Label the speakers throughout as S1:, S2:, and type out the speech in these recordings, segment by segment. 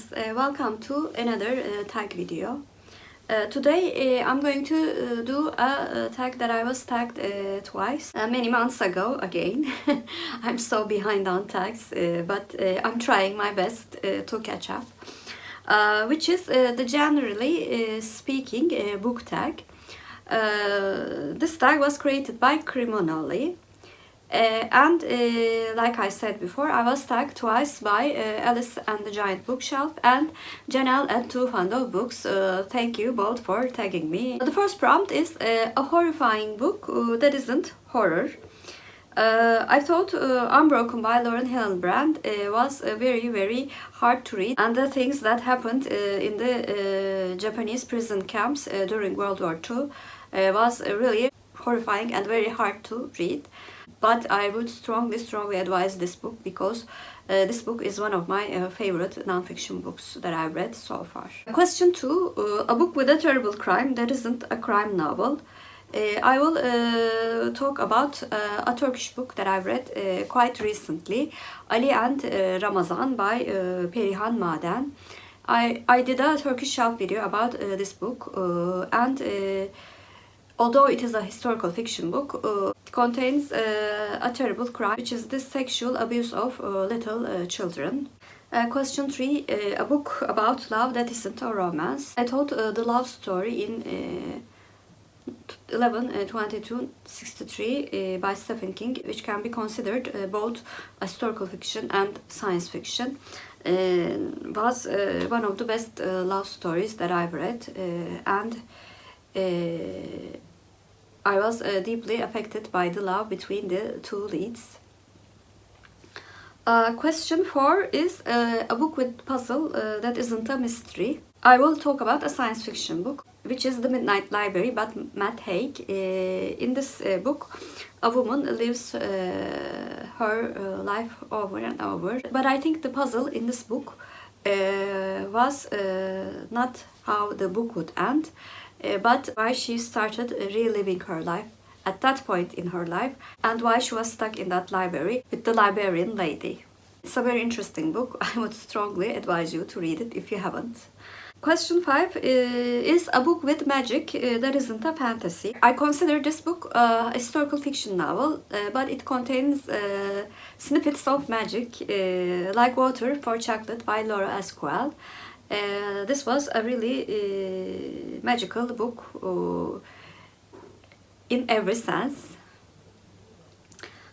S1: friends, welcome to another tag video. Today I'm going to do a tag that I was tagged twice many months ago again. I'm so behind on tags, but I'm trying my best to catch up. Which is the generally speaking book tag. This tag was created by Criminally. And like I said before, I was tagged twice by Alice and the Giant Bookshelf and Janelle at Too Fond of Books. Thank you both for tagging me. The first prompt is a horrifying book that isn't horror. I thought Unbroken by Hillenbrand was very hard to read, and the things that happened in the Japanese prison camps during World War II was really horrifying and very hard to read. But I would strongly advise this book because this book is one of my favorite non-fiction books that I've read so far. Question 2. A book with a terrible crime that isn't a crime novel. I will talk about a Turkish book that I've read quite recently, Ali and Ramazan by Perihan Mağden. I did a Turkish shelf video about this book and although it is a historical fiction book, it contains a terrible crime, which is the sexual abuse of little children. Question 3. A book about love that isn't a romance. I told the love story in 11/22/63 by Stephen King, which can be considered both a historical fiction and science fiction. Was one of the best love stories that I've read, and I was deeply affected by the love between the two leads. Question 4 is a book with puzzle that isn't a mystery. I will talk about a science fiction book, which is The Midnight Library by Haig. In this book, a woman lives her life over and over. But I think the puzzle in this book was not how the book would end, but why she started reliving her life at that point in her life and why she was stuck in that library with the librarian lady. It's a very interesting book. I would strongly advise you to read it if you haven't. Question 5 is a book with magic that isn't a fantasy. I consider this book a historical fiction novel, but it contains snippets of magic, like Water for Chocolate by Laura Esquivel. This was a really magical book in every sense.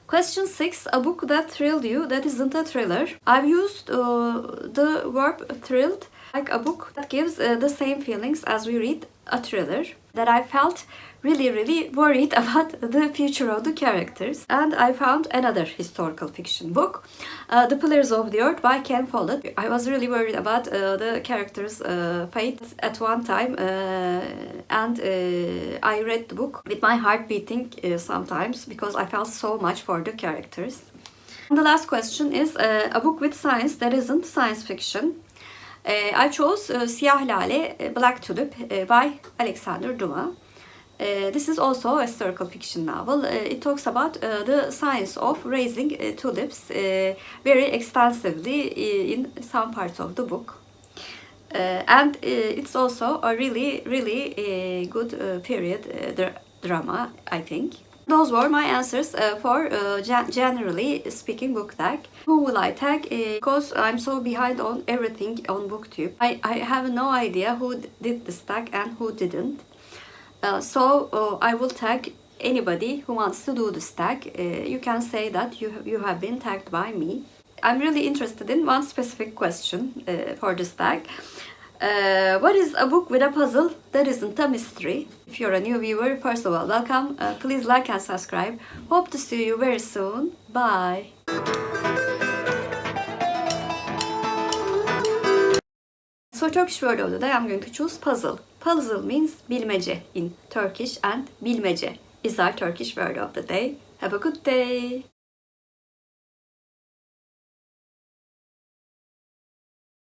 S1: Question 6. A book that thrilled you that isn't a thriller. I've used the verb thrilled, like a book that gives the same feelings as we read a thriller, that I felt really worried about the future of the characters. And I found another historical fiction book, The Pillars of the Earth by Ken Follett. I was really worried about the characters' fate at one time, and I read the book with my heart beating sometimes because I felt so much for the characters. And the last question is a book with science that isn't science fiction. I chose Siyah, Lale, Black Tulip by Alexandre Dumas. This is also a historical fiction novel. It talks about the science of raising tulips very extensively in some parts of the book. And it's also a really good period drama, I think. Those were my answers for generally speaking book tag. Who will I tag? Because I'm so behind on everything on BookTube. I have no idea who did this tag and who didn't. So I will tag anybody who wants to do this tag. You can say that you have been tagged by me. I'm really interested in one specific question for this tag. What is a book with a puzzle that isn't a mystery? If you're a new viewer, first of all, welcome. Please like and subscribe. Hope to see you very soon. Bye. So Turkish word of the day, I'm going to choose puzzle. Puzzle means bilmece in Turkish, and bilmece is our Turkish word of the day. Have a good day.